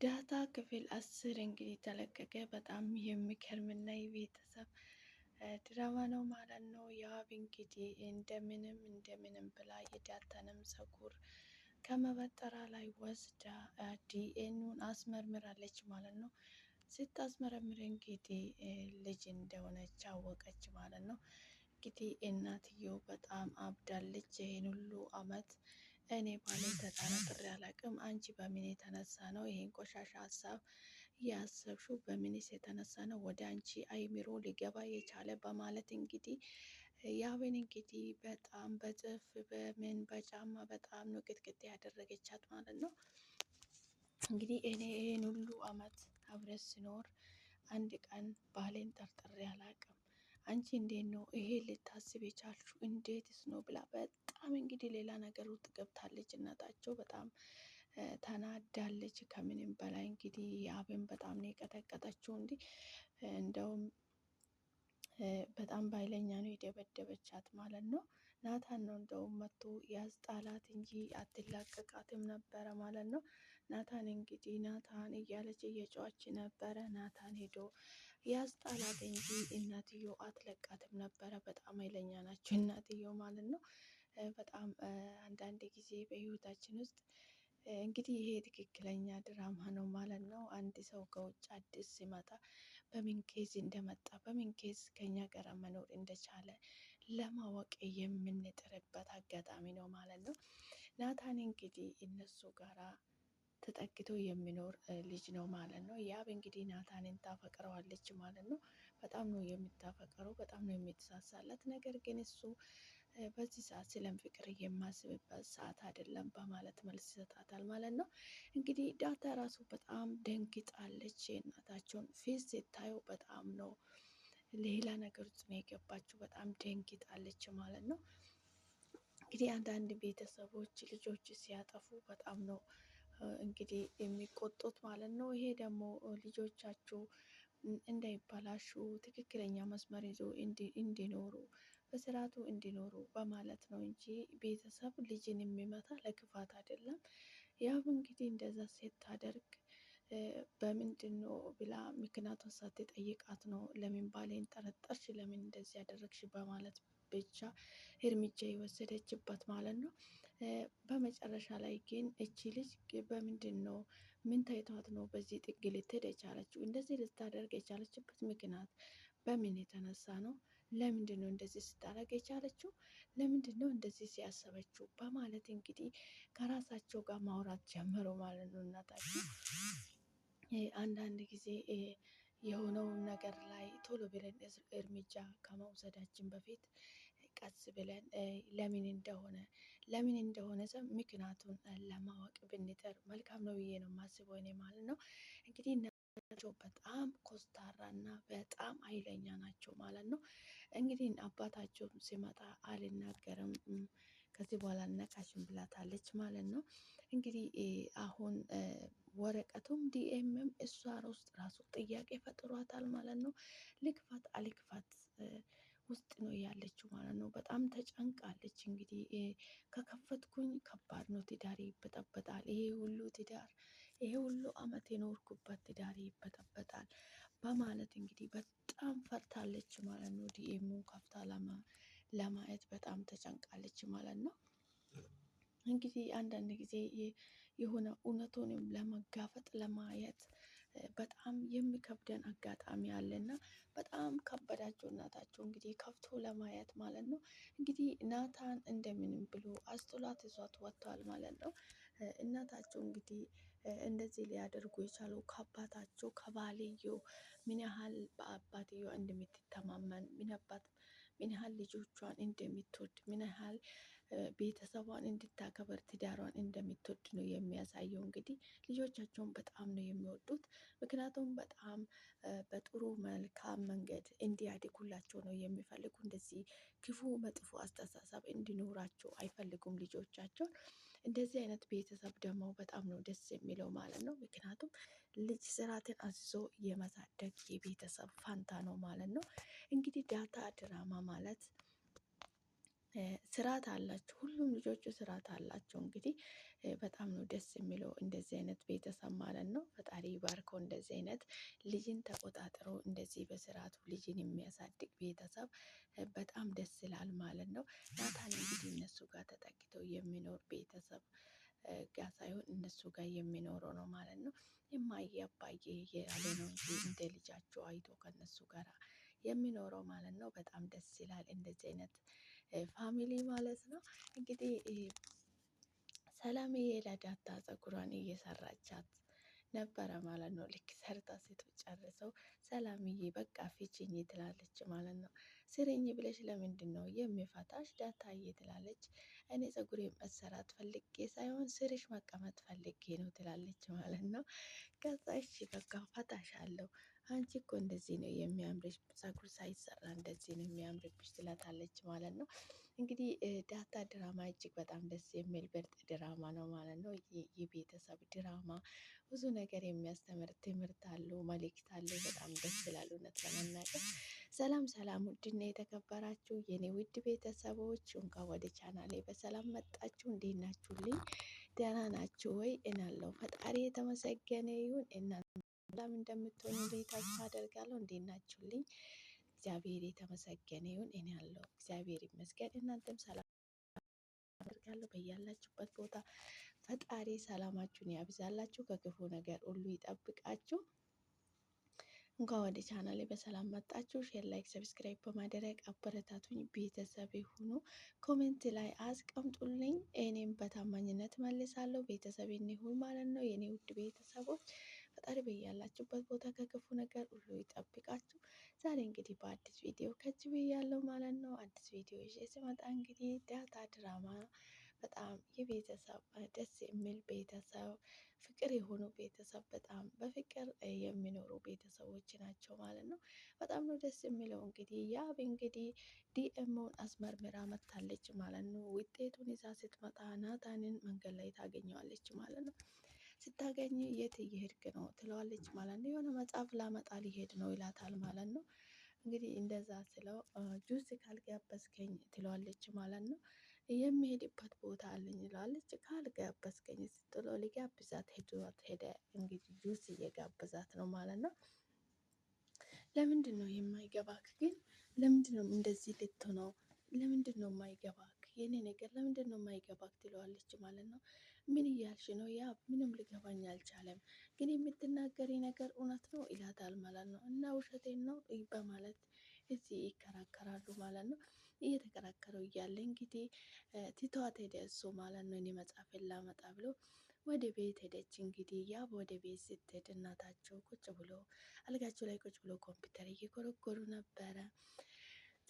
ዳታ ክፍል 10 እንግዲህ ተለቀቀ። በጣም የሚገርምና የቤተሰብ ድራማ ነው ማለት ነው። ያብ እንግዲህ እንደምንም ብላ የዳታንም ፀጉር ከመበጠራ ላይ ወስዳ ዲኤንኤውን አስመርምራለች ማለት ነው። ስታስመረምር እንግዲህ ልጅ እንደሆነች አወቀች ማለት ነው። እንግዲህ እናትየው በጣም አብዳለች። ይሄን ሁሉ አመት እኔ ባሌን ተጠራጥሬ አላቅም። አንቺ በምን የተነሳ ነው ይሄን ቆሻሻ ሀሳብ ያሰብሽው? በምንስ የተነሳ ነው ወደ አንቺ አይምሮ ሊገባ የቻለ? በማለት እንግዲህ ያብን እንግዲህ በጣም በጥፍ በምን በጫማ በጣም ነው ቅጥቅጥ ያደረገቻት ማለት ነው። እንግዲህ እኔ ይሄን ሁሉ አመት አብረን ስኖር አንድ ቀን ባሌን ጠርጥሬ አላቅም። አንቺ እንዴት ነው ይሄ ልታስብ የቻልሽው? እንዴትስ ነው ብላ በጣም እንግዲህ ሌላ ነገር ውስጥ ገብታለች። እናታቸው በጣም ተናዳለች። ከምንም በላይ እንግዲህ ያብን በጣም ነው የቀጠቀጠችው። እንደውም በጣም ባይለኛ ነው የደበደበቻት ማለት ነው። ናታን ነው እንደውም መቶ ያስጣላት እንጂ አትላቀቃትም ነበረ ማለት ነው። ናታን እንግዲህ ናታን እያለች እየጮኸች ነበረ። ናታን ሄዶ ያስጣላት እንጂ እናትዮ አትለቃትም ነበረ። በጣም ኃይለኛ ናቸው እናትዮ ማለት ነው። በጣም አንዳንድ ጊዜ በህይወታችን ውስጥ እንግዲህ ይሄ ትክክለኛ ድራማ ነው ማለት ነው። አንድ ሰው ከውጭ አዲስ ሲመጣ በምን ኬዝ እንደመጣ በምን ኬዝ ከኛ ጋር መኖር እንደቻለ ለማወቅ የምንጥርበት አጋጣሚ ነው ማለት ነው። ናታን እንግዲህ እነሱ ጋራ ተጠግቶ የሚኖር ልጅ ነው ማለት ነው። ያብ እንግዲህ ናታንን ታፈቅረዋለች ማለት ነው። በጣም ነው የምታፈቅረው፣ በጣም ነው የምትሳሳለት። ነገር ግን እሱ በዚህ ሰዓት ስለም ፍቅር የማስብበት ሰዓት አይደለም በማለት መልስ ይሰጣታል ማለት ነው። እንግዲህ ዳታ ራሱ በጣም ደንግጣለች። የእናታቸውን ፊት ስታየው በጣም ነው ሌላ ነገር ውስጥ ነው የገባችው። በጣም ደንግጣለች ማለት ነው። እንግዲህ አንዳንድ ቤተሰቦች ልጆች ሲያጠፉ በጣም ነው እንግዲህ የሚቆጡት ማለት ነው። ይሄ ደግሞ ልጆቻችሁ እንዳይበላሹ ትክክለኛ መስመር ይዞ እንዲኖሩ በስርዓቱ እንዲኖሩ በማለት ነው እንጂ ቤተሰብ ልጅን የሚመታ ለክፋት አይደለም። ያው እንግዲህ እንደዛ ስታደርግ በምንድን ነው ብላ ምክንያቱን ሳትጠይቃት ነው ለምን ባሌን ጠረጠርሽ? ለምን እንደዚህ ያደረግሽ? በማለት ብቻ እርምጃ የወሰደችበት ማለት ነው። በመጨረሻ ላይ ግን እቺ ልጅ በምንድን ነው ምን ታይቷት ነው በዚህ ጥግ ልትሄድ የቻለችው? እንደዚህ ልታደርግ የቻለችበት ምክንያት በምን የተነሳ ነው? ለምንድን ነው እንደዚህ ስታደርግ የቻለችው? ለምንድን ነው እንደዚህ ሲያሰበችው? በማለት እንግዲህ ከራሳቸው ጋር ማውራት ጀመሩ ማለት ነው። እናታችን አንዳንድ ጊዜ የሆነውን ነገር ላይ ቶሎ ብለን እርምጃ ከመውሰዳችን በፊት ቀስ ብለን ለምን እንደሆነ ሰው ምክንያቱን ለማወቅ ብንጥር መልካም ነው ብዬ ነው የማስበው እኔ ማለት ነው። እንግዲህ እናታቸው በጣም ኮስታራ እና በጣም ኃይለኛ ናቸው ማለት ነው። እንግዲህ አባታቸው ሲመጣ አልናገርም ከዚህ በኋላ አልነካሽም ብላታለች ማለት ነው። እንግዲህ አሁን ወረቀቱም ዲኤምም እሷ ውስጥ ራሱ ጥያቄ ፈጥሯታል ማለት ነው። ልክፋት አልክፋት ውስጥ ነው ያለችው ማለት ነው። በጣም ተጨንቃለች። እንግዲህ ከከፈትኩኝ ከባድ ነው፣ ትዳሬ ይበጠበጣል፣ ይሄ ሁሉ ትዳር ይሄ ሁሉ አመት የኖርኩበት ትዳሬ ይበጠበጣል በማለት እንግዲህ በጣም ፈርታለች ማለት ነው። ዲኤሙ ከፍታ ለማየት በጣም ተጨንቃለች ማለት ነው። እንግዲህ አንዳንድ ጊዜ የሆነ እውነቱንም ለመጋፈጥ ለማየት በጣም የሚከብደን አጋጣሚ አለና በጣም ከበዳቸው። እናታቸው እንግዲህ ከፍቶ ለማየት ማለት ነው። እንግዲህ ናታን እንደምንም ብሎ አስጥሏት ይዟት ወጥቷል ማለት ነው። እናታቸው እንግዲህ እንደዚህ ሊያደርጉ የቻለው ከአባታቸው ከባልየው ምን ያህል በአባትየው እንደምትተማመን ምን ያህል ልጆቿን እንደምትወድ ምን ያህል ቤተሰቧን እንድታከበር ትዳሯን እንደምትወድ ነው የሚያሳየው። እንግዲህ ልጆቻቸውን በጣም ነው የሚወዱት። ምክንያቱም በጣም በጥሩ መልካም መንገድ እንዲያድጉላቸው ነው የሚፈልጉ። እንደዚህ ክፉ መጥፎ አስተሳሰብ እንዲኖራቸው አይፈልጉም ልጆቻቸውን። እንደዚህ አይነት ቤተሰብ ደግሞ በጣም ነው ደስ የሚለው ማለት ነው። ምክንያቱም ልጅ ስርዓትን አስይዞ የማሳደግ የቤተሰብ ፋንታ ነው ማለት ነው። እንግዲህ ዳታ ድራማ ማለት ስርዓት አላቸው። ሁሉም ልጆቹ ስርዓት አላቸው። እንግዲህ በጣም ነው ደስ የሚለው እንደዚህ አይነት ቤተሰብ ማለት ነው። ፈጣሪ ባርከው እንደዚህ አይነት ልጅን ተቆጣጥሮ እንደዚህ በስርዓቱ ልጅን የሚያሳድግ ቤተሰብ በጣም ደስ ይላል ማለት ነው። ናታን እንግዲህ እነሱ ጋር ተጠግተው የሚኖር ቤተሰብ ጋር ሳይሆን እነሱ ጋር የሚኖረው ነው ማለት ነው። እማዬ አባዬ ያለ ነው እንጂ እንደ ልጃቸው አይቶ ከነሱ ጋር የሚኖረው ማለት ነው። በጣም ደስ ይላል እንደዚህ አይነት ፋሚሊ ማለት ነው። እንግዲህ ሰላምዬ ለዳታ ፀጉሯን እየሰራቻት ነበረ ማለት ነው። ልክ ሰርታ ስትጨርሰው ሰላምዬ በቃ ፊችኝ ትላለች ማለት ነው። ስርኝ ብለሽ ለምንድን ነው የሚፈታሽ ዳታዬ ትላለች። እኔ ፀጉሬን መሰራት ፈልጌ ሳይሆን ስርሽ መቀመጥ ፈልጌ ነው ትላለች ማለት ነው። ከዛ እሺ በቃ ፈታሻለሁ፣ አንቺ እኮ እንደዚህ ነው የሚያምርሽ፣ ፀጉር ሳይሰራ እንደዚህ ነው የሚያምርብሽ ትላታለች ማለት ነው። እንግዲህ ዳታ ድራማ እጅግ በጣም ደስ የሚል ምርጥ ድራማ ነው ማለት ነው። የቤተሰብ ድራማ ብዙ ነገር የሚያስተምር ትምህርት አለው፣ መልእክት አለው። በጣም ደስ ይላል እውነት ለመናገር። ሰላም ሰላም፣ ውድና የተከበራችሁ የኔ ውድ ቤተሰቦች እንኳን ወደ ቻናሌ በሰላም መጣችሁ። እንዴት ናችሁልኝ? ደህና ናችሁ ወይ? እናለው ፈጣሪ የተመሰገነ ይሁን። እናንተ ሰላም እንደምትሆኑ ተስፋ አደርጋለሁ። እንዴት ናችሁልኝ? እግዚአብሔር የተመሰገነ ይሁን። እኔ ያለው እግዚአብሔር ይመስገን። እናንተም ሰላም አደርጋለሁ። በያላችሁበት ቦታ ፈጣሪ ሰላማችሁን ያብዛላችሁ፣ ከክፉ ነገር ሁሉ ይጠብቃችሁ። እንኳን ወደ ቻናሌ በሰላም መጣችሁ። ሼር፣ ላይክ፣ ሰብስክራይብ በማድረግ አበረታቱኝ። ቤተሰብ ሁኑ። ኮሜንት ላይ አስቀምጡልኝ፣ እኔም በታማኝነት መልሳለሁ። ቤተሰብ ይሁን ማለት ነው። የኔ ውድ ቤተሰቦች ፈጣሪ በያላችሁበት ቦታ ከክፉ ነገር ሁሉ ይጠብቃችሁ። ዛሬ እንግዲህ በአዲስ ቪዲዮ ከች ብያለሁ ማለት ነው። አዲስ ቪዲዮ ይዤ ስመጣ እንግዲህ ዳታ ድራማ በጣም የቤተሰብ ደስ የሚል ቤተሰብ፣ ፍቅር የሆኑ ቤተሰብ፣ በጣም በፍቅር የሚኖሩ ቤተሰቦች ናቸው ማለት ነው። በጣም ነው ደስ የሚለው። እንግዲህ ያብ እንግዲህ ዲኤምኦን አስመርምራ መታለች ማለት ነው። ውጤቱን ይዛ ስትመጣ ናታንን መንገድ ላይ ታገኘዋለች ማለት ነው። ስታገኝ የት እየሄድክ ነው ትለዋለች ማለት ነው። የሆነ መጽሐፍ ላመጣ ሊሄድ ነው ይላታል ማለት ነው። እንግዲህ እንደዛ ስለው ጁስ ካልጋበዝከኝ ትለዋለች ማለት ነው። የሚሄድበት ቦታ አለኝ ይላለች። ካልጋበዝከኝ ስትለው ሊጋብዛት ሄደ። እንግዲህ ጁስ እየጋበዛት ነው ማለት ነው። ለምንድን ነው የማይገባክ ግን? ለምንድን ነው እንደዚህ ልትሆነው? ለምንድን ነው የማይገባክ? የኔ ነገር ለምንድን ነው የማይገባክ ትለዋለች ማለት ነው። ምን እያልሽ ነው? ያ ምንም ሊገባኝ አልቻለም፣ ግን የምትናገሪ ነገር እውነት ነው ይላታል ማለት ነው። እና ውሸቴን ነው በማለት እዚህ ይከራከራሉ ማለት ነው። እየተከራከረው እያለ እንግዲህ ትቷት ሄደ እሱ ማለት ነው። እኔ መጽሐፍን ላመጣ ብሎ ወደ ቤት ሄደች። እንግዲህ ያ ወደ ቤት ስትሄድ እናታቸው ቁጭ ብሎ አልጋቸው ላይ ቁጭ ብሎ ኮምፒውተር እየጎረጎሩ ነበረ።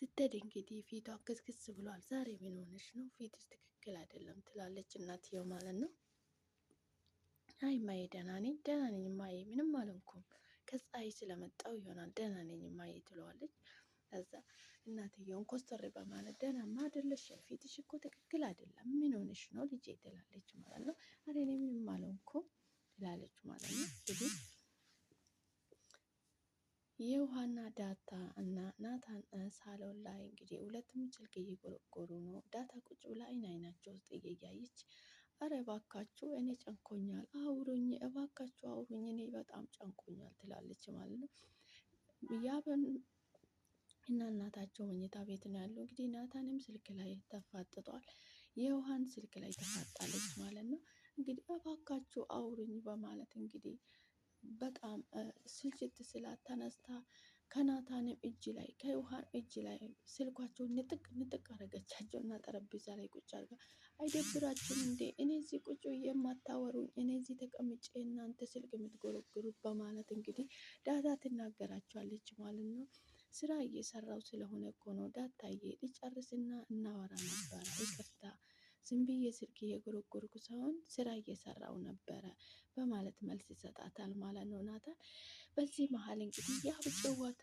ስትሄድ እንግዲህ ፊቷ ክስክስ ብሏል። ዛሬ ምን ሆነሽ ነው? ፊትሽ ትክክል አይደለም ትላለች እናትየው ማለት ነው። አይ እማዬ ደህና ነኝ፣ ደህና ነኝ እማዬ፣ ምንም አልሆንኩም፣ ከፀሐይ ስለመጣው ይሆናል፣ ደህና ነኝ እማዬ ትለዋለች። ከዛ እናትየውን ኮስተር በማለት ደህናማ አይደለሽም፣ ፊትሽ እኮ ትክክል አይደለም፣ ምን ሆነሽ ነው ልጄ ትላለች ማለት ነው። አረ እኔ ምንም አልሆንኩም ትላለች ማለት ነው። እንግዲህ የውሃና ዳታ እና ናታን ሳሎን ላይ እንግዲህ ሁለቱም ስልክ እየጎረጎሩ ነው። ዳታ ቁጭ ብላ አይናቸው ውስጥ እያየች አረ እባካችሁ እኔ ጨንቆኛል፣ አውሩኝ፣ እባካችሁ አውሩኝ፣ እኔ በጣም ጨንቆኛል ትላለች ማለት ነው። ያብን እና እናታቸው መኝታ ቤት ነው ያለው። እንግዲህ ናታንም ስልክ ላይ ተፋጥጧል። የውሃን ስልክ ላይ ተፋጣለች ማለት ነው። እንግዲህ እባካችሁ አውሩኝ በማለት እንግዲህ በጣም ስልችት ስላት ተነስታ ከናታንም እጅ ላይ ከውሃን እጅ ላይ ስልኳቸውን ንጥቅ ንጥቅ አረገቻቸው እና ጠረጴዛ ላይ ቁጭ አርጋ አይደብራችሁም እንዴ? እኔ እዚህ ቁጭ የማታወሩኝ፣ እኔ እዚህ ተቀምጬ እናንተ ስልክ የምትጎረግሩት በማለት እንግዲህ ዳታ ትናገራቸዋለች ማለት ነው። ስራ እየሰራው ስለሆነ እኮ ነው ዳታዬ፣ ልጨርስና እናወራ ነበረ፣ ይቅርታ ዝም ብዬ ስልክ እየጎረጎርኩ ሳይሆን ስራ እየሰራው ነበረ በማለት መልስ ይሰጣታል ማለት ነው ናታን። በዚህ መሀል እንግዲህ ያብ ጭወታ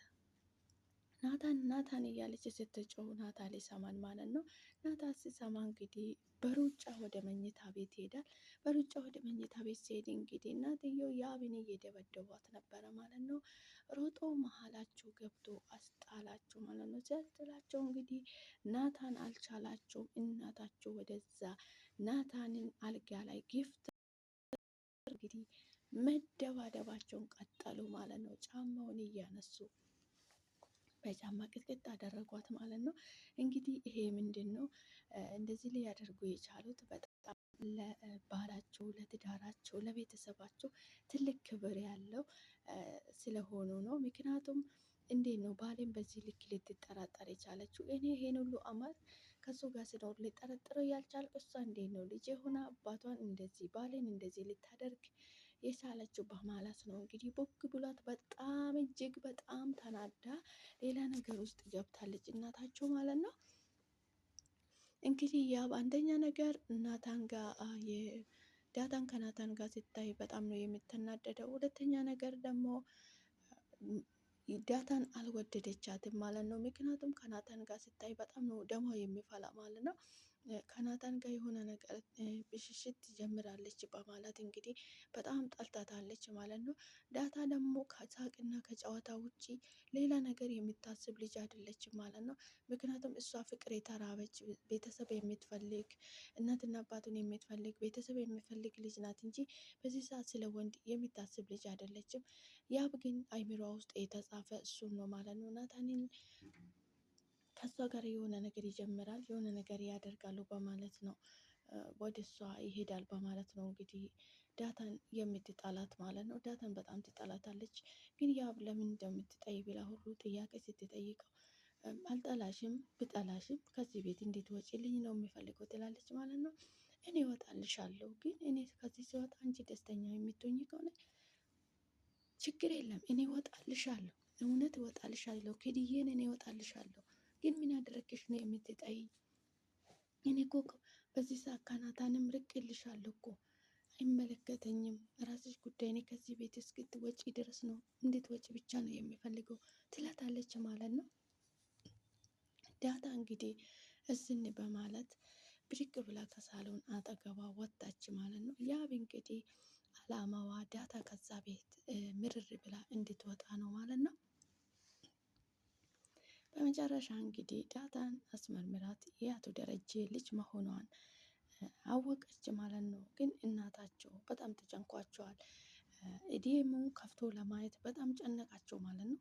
ናታን ናታን እያለች ስትጮህ ናታን ሊሰማን ማለት ነው። ናታን ሲሰማ እንግዲህ በሩጫ ወደ መኝታ ቤት ይሄዳል። በሩጫ ወደ መኝታ ቤት ሲሄድ እንግዲህ እናትየው ያብን እየደበደቧት ነበረ ማለት ነው። ሮጦ መሀላቸው ገብቶ አስጣላቸው ማለት ነው። ሲያስጥላቸው እንግዲህ ናታን አልቻላቸውም። እናታቸው ወደዛ ናታንን አልጋ ላይ ጊፍት እንግዲህ መደባደባቸውን ቀጠሉ ማለት ነው። ጫማውን እያነሱ በጫማ ቅጥቅጥ አደረጓት ማለት ነው። እንግዲህ ይሄ ምንድን ነው እንደዚህ ሊያደርጉ የቻሉት በጣም ለባላቸው፣ ለትዳራቸው፣ ለቤተሰባቸው ትልቅ ክብር ያለው ስለሆኑ ነው። ምክንያቱም እንዴት ነው ባሌን በዚህ ልክ ልትጠራጠር የቻለችው? እኔ ይሄን ሁሉ አመት ከሱ ጋር ስኖር ልጠረጥረው ያልቻልኩ እሷ እንዴት ነው ልጅ ሆና አባቷን እንደዚህ ባሌን እንደዚህ ልታደርግ የቻለችው በማለት ነው እንግዲህ ቦግ ብሏት በጣም እጅግ በጣም ተናዳ ሌላ ነገር ውስጥ ገብታለች እናታቸው ማለት ነው። እንግዲህ ያብ አንደኛ ነገር ናታን ጋር ዳጣን ከናታን ጋር ሲታይ በጣም ነው የምትናደደው። ሁለተኛ ነገር ደግሞ ዳጣን አልወደደቻትም ማለት ነው። ምክንያቱም ከናታን ጋር ሲታይ በጣም ነው ደሟ የሚፈላ ማለት ነው። ከናታን ጋር የሆነ ነገር ብሽሽት ትጀምራለች በማለት እንግዲህ በጣም ጠልታታለች ማለት ነው። ዳጣ ደግሞ ከሳቅና ከጨዋታ ውጪ ሌላ ነገር የምታስብ ልጅ አይደለችም ማለት ነው። ምክንያቱም እሷ ፍቅር የተራበች ቤተሰብ የምትፈልግ እናትና አባቱን የምትፈልግ ቤተሰብ የምትፈልግ ልጅ ናት እንጂ በዚህ ሰዓት ስለ ወንድ የምታስብ ልጅ አይደለችም። ያብ ግን አይምሯ ውስጥ የተጻፈ እሱን ነው ማለት ነው። ናታንን ከእሷ ጋር የሆነ ነገር ይጀምራል፣ የሆነ ነገር ያደርጋሉ በማለት ነው ወደ እሷ ይሄዳል በማለት ነው እንግዲህ ዳጣን የምትጠላት ማለት ነው። ዳጣን በጣም ትጠላታለች። ግን ያብ ለምን እንደምትጠይ ብላ ሁሉ ጥያቄ ስትጠይቀው አልጠላሽም፣ ብጠላሽም ከዚህ ቤት እንዴት ወጪልኝ ነው የሚፈልገው ትላለች ማለት ነው። እኔ እወጣልሻለሁ፣ ግን እኔ ከዚህ ሲወጣ አንቺ ደስተኛ የምትሆኝ ከሆነ ችግር የለም፣ እኔ እወጣልሻለሁ፣ እውነት እወጣልሻለሁ፣ ክድዬን እኔ እወጣልሻለሁ። ግን ምን ያደረግሽ ነው የምትጠይኝ? እኔ እኮ በዚህ ሰዓት ከናታንም ርቄልሻለሁ እኮ አይመለከተኝም፣ ራስሽ ጉዳይ። እኔ ከዚህ ቤት እስክትወጪ ድረስ ነው እንዴት ወጪ ብቻ ነው የሚፈልገው ትላታለች ማለት ነው። ዳጣ እንግዲህ እዝን በማለት ብድግ ብላ ከሳሎን አጠገቧ ወጣች ማለት ነው። ያብ እንግዲህ አላማዋ ዳጣ ከዛ ቤት ምርር ብላ እንድትወጣ ነው ማለት ነው። በመጨረሻ እንግዲህ ዳጣን አስመርምራት የአቶ ደረጀ ልጅ መሆኗን አወቀች ማለት ነው። ግን እናታቸው በጣም ተጨንቋቸዋል። ኢዲኤሙ ከፍቶ ለማየት በጣም ጨነቃቸው ማለት ነው።